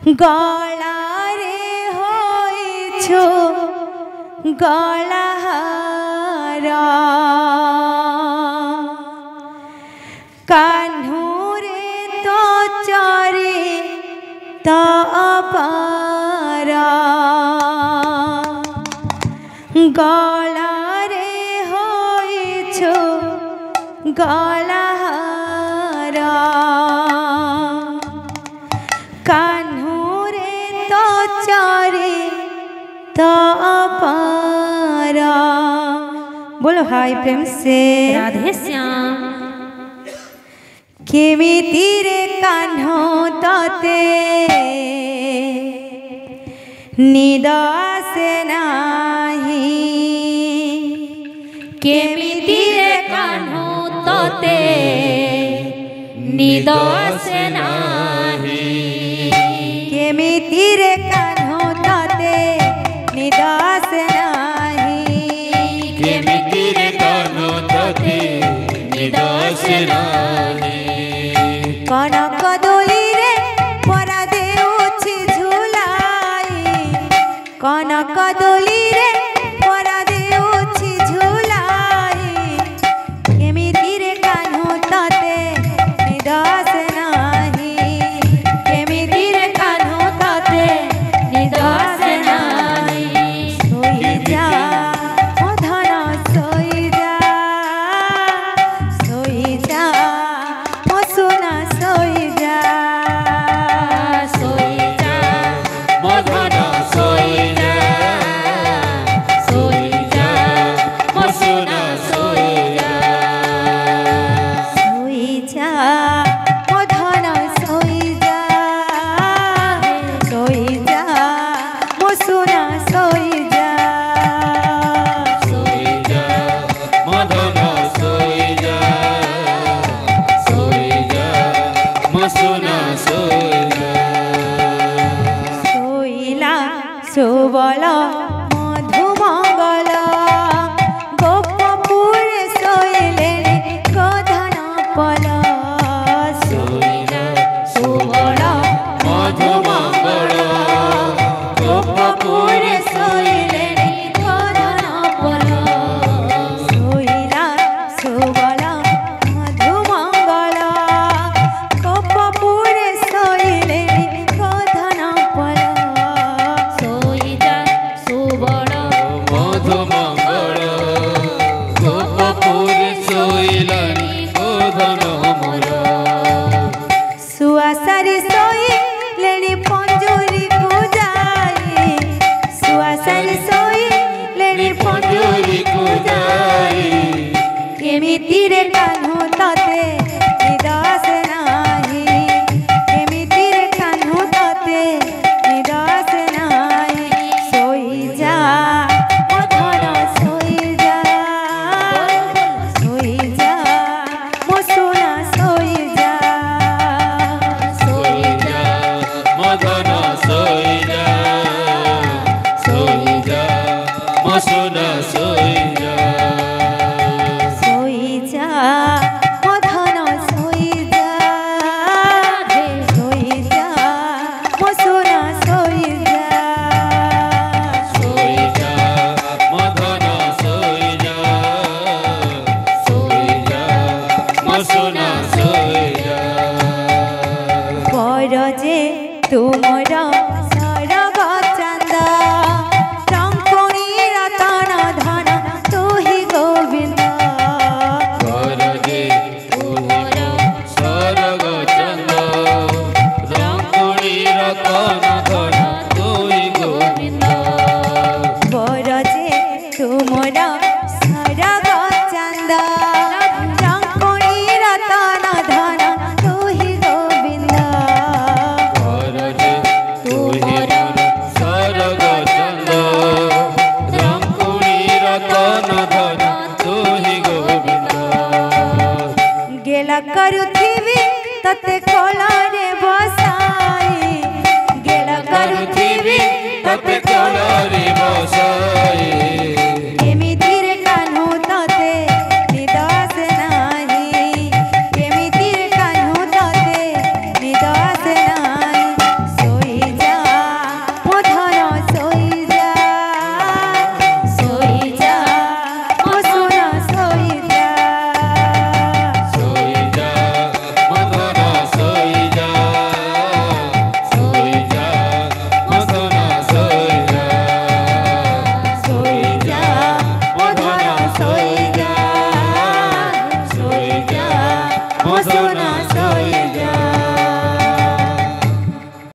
गलारे होइछो गलाहारा कान्हुरे तो चरे तो अपारा गलारे होइछो गलाहारा कान्हुरे तो चरे तो अपारा। बोलो हाय प्रेम से राधे श्याम। केमिति रे कान्हो तते निद आसे नाही केमिति रे कान्हो तते निद आसे नाही केमिति रे कान्हो तते निद आसे नाही केमिति रे कान्हो तते निद आसे नाही कनक दोली रे परा देउछि झुलाई कनक दोली रे परा देउछि झुलाई केमिति रे कान्हो तते निद आसे नाही केमिति रे कान्हो तते निद आसे नाही सोई जा मधन सोई जा मो सोना सोई जा मधन सोई जा मो सोना सोई जा सोई जा मधन सोई जा मो सोना सोई जा मधन सोई जा मो सोना सोई जा सोईला सुबल मधुमंगल गोपपुर सोईले गोधन पल सोईला सुबल मधुमंगल गोपपुर सोईले गोधन पल सोईला सुबल मधुमंगल गोपपुर सोईले गोधन पल सोई जा सुबल मधुमंगल गोपपुर सोईलानी गोधन मोर सुआसारी सोई लेनी पंजुरी को जाई सुआसारी सोई लेनी पंजुरी को जाई केमिति रे कान्हो तते निद आसे नाही केमिति रे कान्हो तते निद आसे नाही सोई जा मधन सोई जा मो सोना सोई जा मधन सोई जा मो सोना सोई जा सोई जा मधन सोई जा मो सोना सोई जा मधन सोई जा मो सोना सोई जा पर जे तुमर सरग चंद टंकणी रतन धन तोहि गोविंद करजे तुमर सरग चंद रंकुणी रतन धन तोई गोविंद पर जे तुमर सरग चंद टंकणी रतन धन तोहि गोविंद करजे तुमर सरग चंद रंकुणी रतन धन तोई गोविंद गेला करुथिबी तते कोलारे बसाई गेला करुथिबी तते कलरे बस